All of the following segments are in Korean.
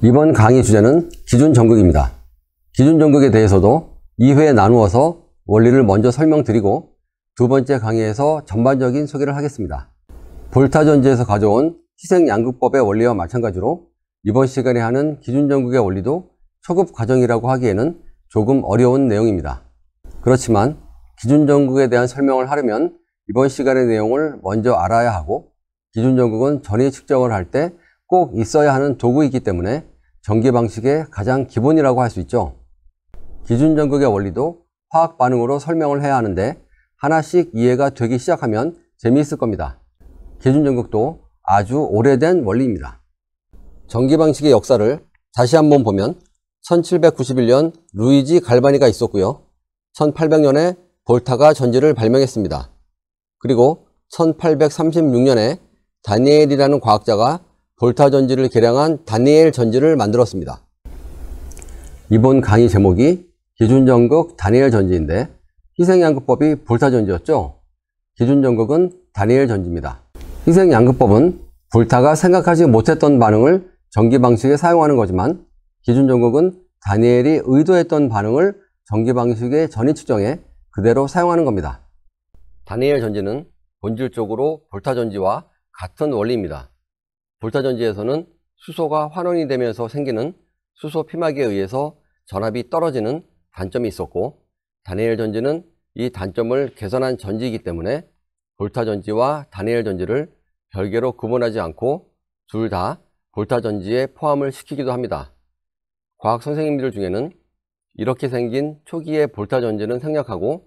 이번 강의 주제는 기준전극입니다. 기준전극에 대해서도 2회에 나누어서 원리를 먼저 설명드리고 두 번째 강의에서 전반적인 소개를 하겠습니다. 볼타전지에서 가져온 희생양극법의 원리와 마찬가지로 이번 시간에 하는 기준전극의 원리도 초급 과정이라고 하기에는 조금 어려운 내용입니다. 그렇지만 기준전극에 대한 설명을 하려면 이번 시간의 내용을 먼저 알아야 하고, 기준전극은 전위 측정을 할 때 꼭 있어야 하는 도구이기 때문에 전기 방식의 가장 기본이라고 할 수 있죠. 기준전극의 원리도 화학 반응으로 설명을 해야 하는데 하나씩 이해가 되기 시작하면 재미있을 겁니다. 기준전극도 아주 오래된 원리입니다. 전기 방식의 역사를 다시 한번 보면 1791년 루이지 갈바니가 있었고요. 1800년에 볼타가 전지를 발명했습니다. 그리고 1836년에 다니엘이라는 과학자가 볼타 전지를 개량한 다니엘 전지를 만들었습니다. 이번 강의 제목이 기준전극 다니엘 전지인데 희생양극법이 볼타 전지였죠. 기준전극은 다니엘 전지입니다. 희생양극법은 볼타가 생각하지 못했던 반응을 전기 방식에 사용하는 거지만, 기준전극은 다니엘이 의도했던 반응을 전기 방식의 전위 측정에 그대로 사용하는 겁니다. 다니엘 전지는 본질적으로 볼타 전지와 같은 원리입니다. 볼타 전지에서는 수소가 환원이 되면서 생기는 수소 피막에 의해서 전압이 떨어지는 단점이 있었고, 다니엘 전지는 이 단점을 개선한 전지이기 때문에 볼타 전지와 다니엘 전지를 별개로 구분하지 않고 둘 다 볼타 전지에 포함을 시키기도 합니다. 과학 선생님들 중에는 이렇게 생긴 초기의 볼타 전지는 생략하고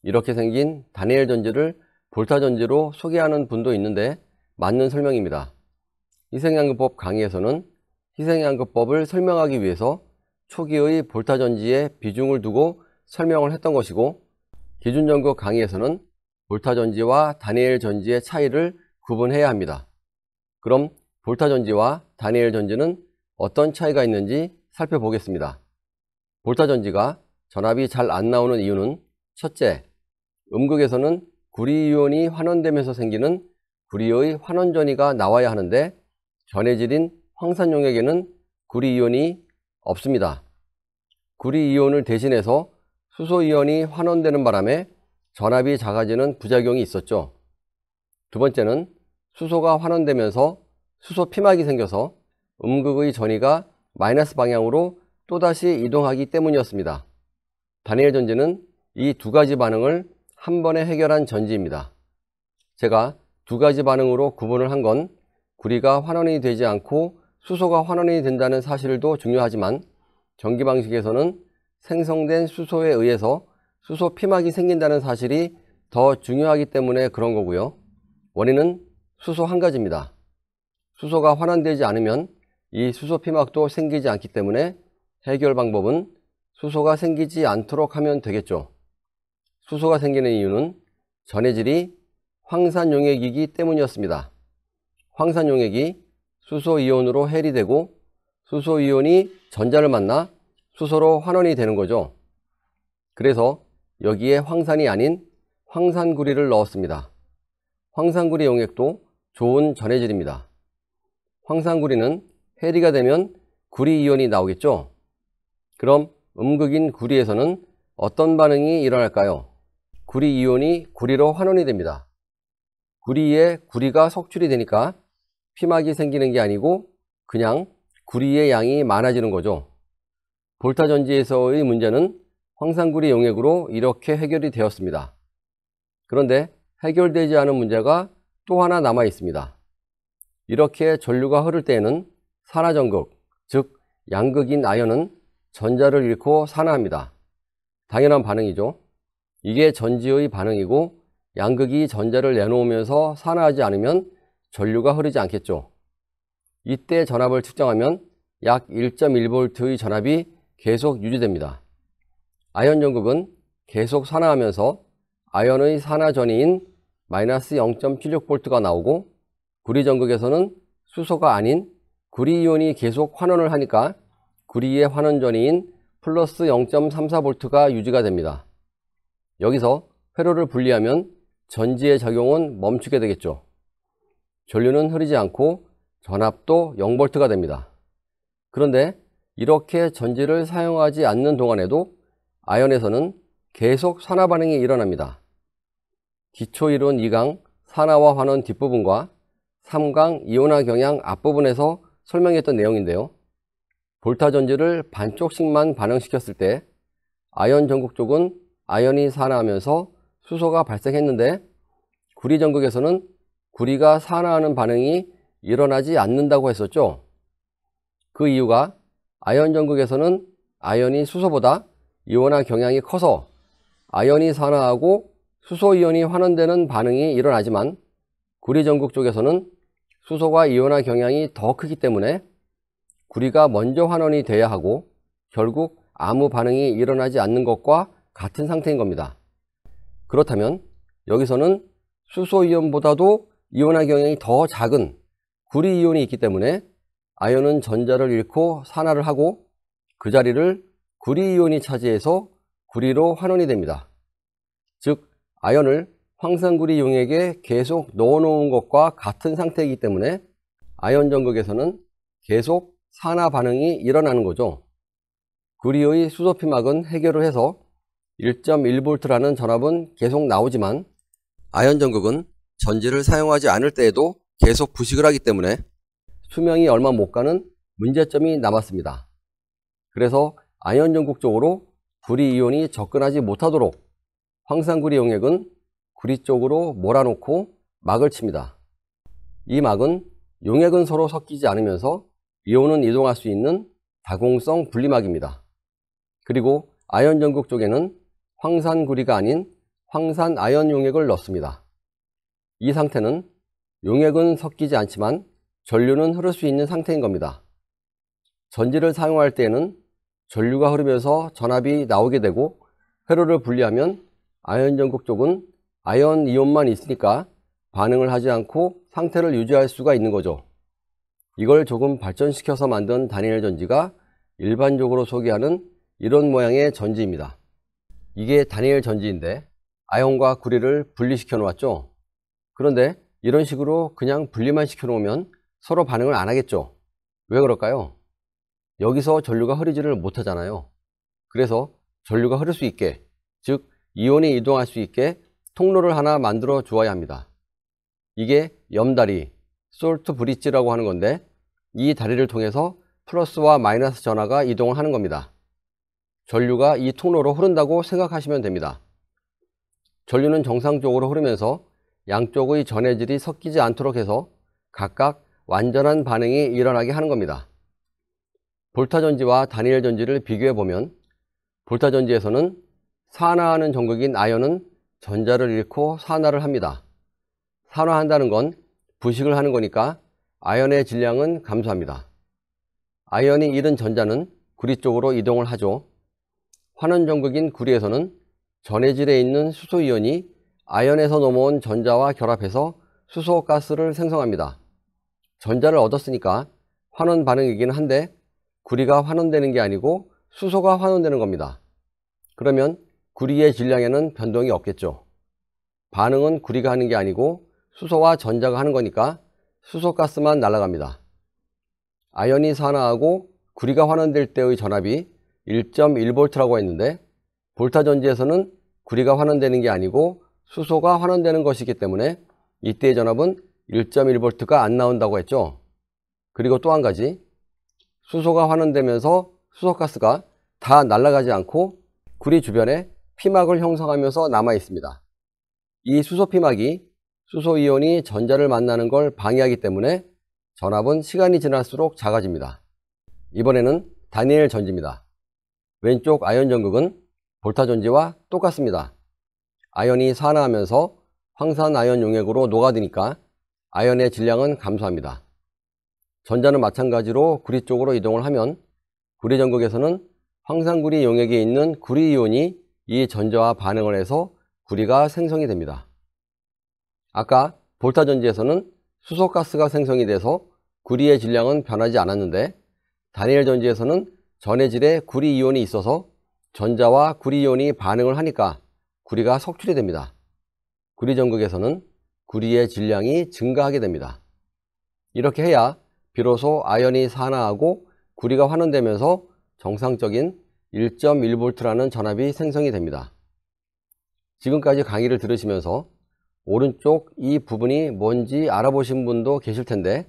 이렇게 생긴 다니엘 전지를 볼타 전지로 소개하는 분도 있는데 맞는 설명입니다. 희생양극법 강의에서는 희생양극법을 설명하기 위해서 초기의 볼타 전지에 비중을 두고 설명을 했던 것이고, 기준전극 강의에서는 볼타 전지와 다니엘 전지의 차이를 구분해야 합니다. 그럼 볼타 전지와 다니엘 전지는 어떤 차이가 있는지 살펴보겠습니다. 볼타 전지가 전압이 잘 안 나오는 이유는, 첫째, 음극에서는 구리이온이 환원되면서 생기는 구리의 환원전위가 나와야 하는데 전해질인 황산용액에는 구리이온이 없습니다. 구리이온을 대신해서 수소이온이 환원되는 바람에 전압이 작아지는 부작용이 있었죠. 두 번째는 수소가 환원되면서 수소 피막이 생겨서 음극의 전위가 마이너스 방향으로 또다시 이동하기 때문이었습니다. 다니엘 전지는 이 두 가지 반응을 한 번에 해결한 전지입니다. 제가 두 가지 반응으로 구분을 한 건 구리가 환원이 되지 않고 수소가 환원이 된다는 사실도 중요하지만, 전기 방식에서는 생성된 수소에 의해서 수소 피막이 생긴다는 사실이 더 중요하기 때문에 그런 거고요. 원인은 수소 한 가지입니다. 수소가 환원되지 않으면 이 수소 피막도 생기지 않기 때문에 해결 방법은 수소가 생기지 않도록 하면 되겠죠. 수소가 생기는 이유는 전해질이 황산용액이기 때문이었습니다. 황산용액이 수소이온으로 해리되고 수소이온이 전자를 만나 수소로 환원이 되는 거죠. 그래서 여기에 황산이 아닌 황산구리를 넣었습니다. 황산구리 용액도 좋은 전해질입니다. 황산구리는 해리가 되면 구리이온이 나오겠죠. 그럼 음극인 구리에서는 어떤 반응이 일어날까요? 구리이온이 구리로 환원이 됩니다. 구리에 구리가 석출이 되니까 피막이 생기는 게 아니고 그냥 구리의 양이 많아지는 거죠. 볼타 전지에서의 문제는 황산구리 용액으로 이렇게 해결이 되었습니다. 그런데 해결되지 않은 문제가 또 하나 남아 있습니다. 이렇게 전류가 흐를 때에는 산화전극, 즉 양극인 아연은 전자를 잃고 산화합니다. 당연한 반응이죠. 이게 전지의 반응이고, 양극이 전자를 내놓으면서 산화하지 않으면 전류가 흐르지 않겠죠. 이때 전압을 측정하면 약 1.1V의 전압이 계속 유지됩니다. 아연 전극은 계속 산화하면서 아연의 산화 전위인 마이너스 0.76V가 나오고, 구리 전극에서는 수소가 아닌 구리이온이 계속 환원을 하니까 구리의 환원 전위인 플러스 0.34V가 유지가 됩니다. 여기서 회로를 분리하면 전지의 작용은 멈추게 되겠죠. 전류는 흐르지 않고 전압도 0V가 됩니다. 그런데 이렇게 전지를 사용하지 않는 동안에도 아연에서는 계속 산화 반응이 일어납니다. 기초이론 2강 산화와 환원 뒷부분과 3강 이온화 경향 앞부분에서 설명했던 내용인데요. 볼타 전지를 반쪽씩만 반응시켰을 때 아연 전극 쪽은 아연이 산화하면서 수소가 발생했는데 구리 전극에서는 구리가 산화하는 반응이 일어나지 않는다고 했었죠. 그 이유가 아연 전극에서는 아연이 수소보다 이온화 경향이 커서 아연이 산화하고 수소 이온이 환원되는 반응이 일어나지만 구리 전극 쪽에서는 수소가 이온화 경향이 더 크기 때문에 구리가 먼저 환원이 돼야 하고 결국 아무 반응이 일어나지 않는 것과 같은 상태인 겁니다. 그렇다면 여기서는 수소 이온보다도 이온화 경향이 더 작은 구리 이온이 있기 때문에 아연은 전자를 잃고 산화를 하고 그 자리를 구리 이온이 차지해서 구리로 환원이 됩니다. 즉 아연을 황산구리 용액에 계속 넣어 놓은 것과 같은 상태이기 때문에 아연 전극에서는 계속 산화 반응이 일어나는 거죠. 구리의 수소 피막은 해결을 해서 1.1V라는 전압은 계속 나오지만 아연 전극은 전지를 사용하지 않을 때에도 계속 부식을 하기 때문에 수명이 얼마 못 가는 문제점이 남았습니다. 그래서 아연 전극 쪽으로 구리 이온이 접근하지 못하도록 황산구리 용액은 구리 쪽으로 몰아놓고 막을 칩니다. 이 막은 용액은 서로 섞이지 않으면서 이온은 이동할 수 있는 다공성 분리막입니다. 그리고 아연 전극 쪽에는 황산구리가 아닌 황산아연 용액을 넣습니다. 이 상태는 용액은 섞이지 않지만 전류는 흐를 수 있는 상태인 겁니다. 전지를 사용할 때에는 전류가 흐르면서 전압이 나오게 되고 회로를 분리하면 아연 전극 쪽은 아연 이온만 있으니까 반응을 하지 않고 상태를 유지할 수가 있는 거죠. 이걸 조금 발전시켜서 만든 다니엘 전지가 일반적으로 소개하는 이런 모양의 전지입니다. 이게 다니엘 전지인데 아연과 구리를 분리시켜 놓았죠. 그런데 이런 식으로 그냥 분리만 시켜 놓으면 서로 반응을 안 하겠죠. 왜 그럴까요? 여기서 전류가 흐르지를 못하잖아요. 그래서 전류가 흐를 수 있게, 즉 이온이 이동할 수 있게 통로를 하나 만들어 주어야 합니다. 이게 염다리, 솔트 브릿지라고 하는 건데 이 다리를 통해서 플러스와 마이너스 전하가 이동을 하는 겁니다. 전류가 이 통로로 흐른다고 생각하시면 됩니다. 전류는 정상적으로 흐르면서 양쪽의 전해질이 섞이지 않도록 해서 각각 완전한 반응이 일어나게 하는 겁니다. 볼타 전지와 다니엘 전지를 비교해 보면 볼타 전지에서는 산화하는 전극인 아연은 전자를 잃고 산화를 합니다. 산화한다는 건 부식을 하는 거니까 아연의 질량은 감소합니다. 아연이 잃은 전자는 구리 쪽으로 이동을 하죠. 환원 전극인 구리에서는 전해질에 있는 수소 이온이 아연에서 넘어온 전자와 결합해서 수소가스를 생성합니다. 전자를 얻었으니까 환원 반응이긴 한데 구리가 환원되는 게 아니고 수소가 환원되는 겁니다. 그러면 구리의 질량에는 변동이 없겠죠. 반응은 구리가 하는 게 아니고 수소와 전자가 하는 거니까 수소가스만 날아갑니다. 아연이 산화하고 구리가 환원될 때의 전압이 1.1V라고 했는데 볼타 전지에서는 구리가 환원되는 게 아니고 수소가 환원되는 것이기 때문에 이때의 전압은 1.1V가 안 나온다고 했죠. 그리고 또 한 가지, 수소가 환원되면서 수소가스가 다 날아가지 않고 구리 주변에 피막을 형성하면서 남아 있습니다. 이 수소 피막이 수소 이온이 전자를 만나는 걸 방해하기 때문에 전압은 시간이 지날수록 작아집니다. 이번에는 다니엘 전지입니다. 왼쪽 아연 전극은 볼타 전지와 똑같습니다. 아연이 산화하면서 황산아연 용액으로 녹아드니까 아연의 질량은 감소합니다. 전자는 마찬가지로 구리 쪽으로 이동을 하면 구리 전극에서는 황산구리 용액에 있는 구리 이온이 이 전자와 반응을 해서 구리가 생성이 됩니다. 아까 볼타 전지에서는 수소가스가 생성이 돼서 구리의 질량은 변하지 않았는데 다니엘 전지에서는 전해질에 구리 이온이 있어서 전자와 구리 이온이 반응을 하니까 구리가 석출이 됩니다. 구리 전극에서는 구리의 질량이 증가하게 됩니다. 이렇게 해야 비로소 아연이 산화하고 구리가 환원되면서 정상적인 1.1V라는 전압이 생성이 됩니다. 지금까지 강의를 들으시면서 오른쪽 이 부분이 뭔지 알아보신 분도 계실 텐데,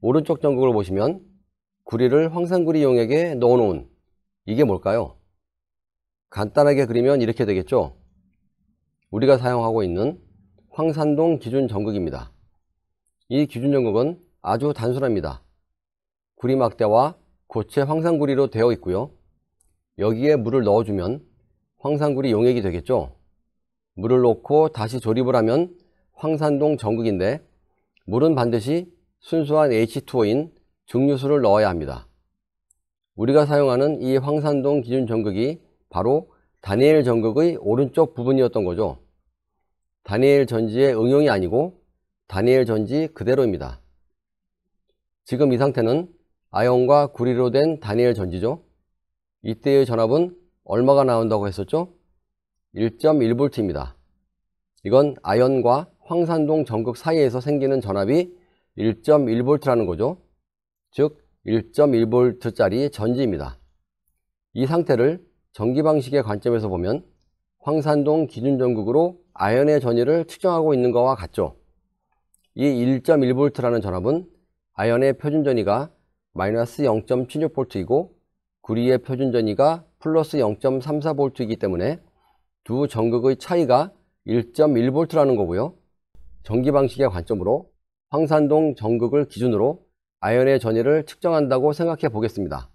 오른쪽 전극을 보시면 구리를 황산구리 용액에 넣어 놓은 이게 뭘까요? 간단하게 그리면 이렇게 되겠죠. 우리가 사용하고 있는 황산동 기준 전극입니다. 이 기준 전극은 아주 단순합니다. 구리 막대와 고체 황산구리로 되어 있고요. 여기에 물을 넣어주면 황산구리 용액이 되겠죠. 물을 넣고 다시 조립을 하면 황산동 전극인데, 물은 반드시 순수한 H2O인 증류수를 넣어야 합니다. 우리가 사용하는 이 황산동 기준 전극이 바로 다니엘 전극의 오른쪽 부분이었던 거죠. 다니엘 전지의 응용이 아니고 다니엘 전지 그대로입니다. 지금 이 상태는 아연과 구리로 된 다니엘 전지죠. 이때의 전압은 얼마가 나온다고 했었죠? 1.1V입니다. 이건 아연과 황산동 전극 사이에서 생기는 전압이 1.1V라는 거죠. 즉 1.1V짜리 전지입니다. 이 상태를 전기 방식의 관점에서 보면 황산동 기준 전극으로 아연의 전위를 측정하고 있는 것과 같죠. 이 1.1V라는 전압은 아연의 표준 전위가 마이너스 0.76V이고 구리의 표준 전위가 플러스 0.34V이기 때문에 두 전극의 차이가 1.1V라는 거고요. 전기 방식의 관점으로 황산동 전극을 기준으로 아연의 전위를 측정한다고 생각해 보겠습니다.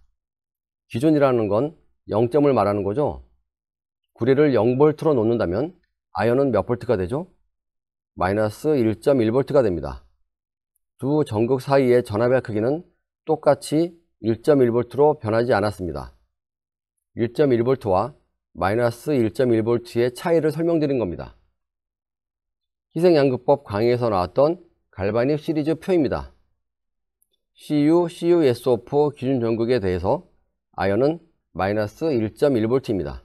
기준이라는 건 0점을 말하는 거죠. 구리를 0V로 놓는다면 아연은 몇 V가 되죠? 마이너스 1.1V가 됩니다. 두 전극 사이의 전압의 크기는 똑같이 1.1V로 변하지 않았습니다. 1.1V와 마이너스 1.1V의 차이를 설명드린 겁니다. 희생양극법 강의에서 나왔던 갈바닉 시리즈 표입니다. CuSO4 기준 전극에 대해서 아연은 마이너스 1.1V입니다.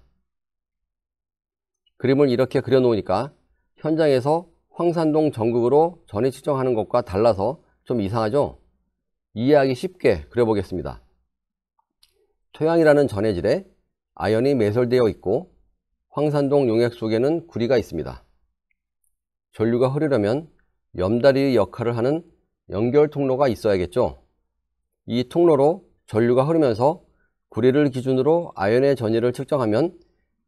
그림을 이렇게 그려놓으니까 현장에서 황산동 전극으로 전위 측정하는 것과 달라서 좀 이상하죠? 이해하기 쉽게 그려보겠습니다. 토양이라는 전해질에 아연이 매설되어 있고 황산동 용액 속에는 구리가 있습니다. 전류가 흐르려면 염다리의 역할을 하는 연결 통로가 있어야겠죠. 이 통로로 전류가 흐르면서 구리를 기준으로 아연의 전위를 측정하면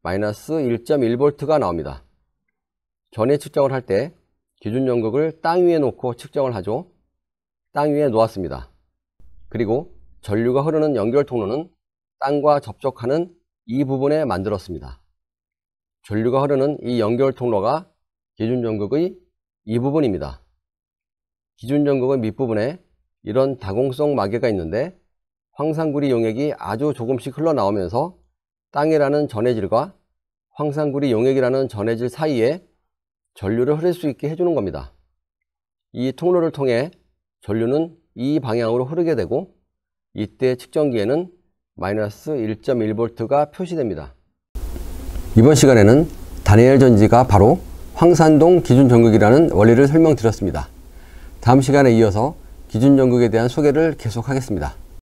마이너스 1.1V가 나옵니다. 전위 측정을 할 때 기준 전극을 땅 위에 놓고 측정을 하죠. 땅 위에 놓았습니다. 그리고 전류가 흐르는 연결 통로는 땅과 접촉하는 이 부분에 만들었습니다. 전류가 흐르는 이 연결 통로가 기준 전극의 이 부분입니다. 기준 전극의 밑부분에 이런 다공성 마개가 있는데 황산구리 용액이 아주 조금씩 흘러나오면서 땅이라는 전해질과 황산구리 용액이라는 전해질 사이에 전류를 흐를 수 있게 해주는 겁니다. 이 통로를 통해 전류는 이 방향으로 흐르게 되고 이때 측정기에는 마이너스 1.1V가 표시됩니다. 이번 시간에는 다니엘 전지가 바로 황산동 기준 전극이라는 원리를 설명드렸습니다. 다음 시간에 이어서 기준 전극에 대한 소개를 계속하겠습니다.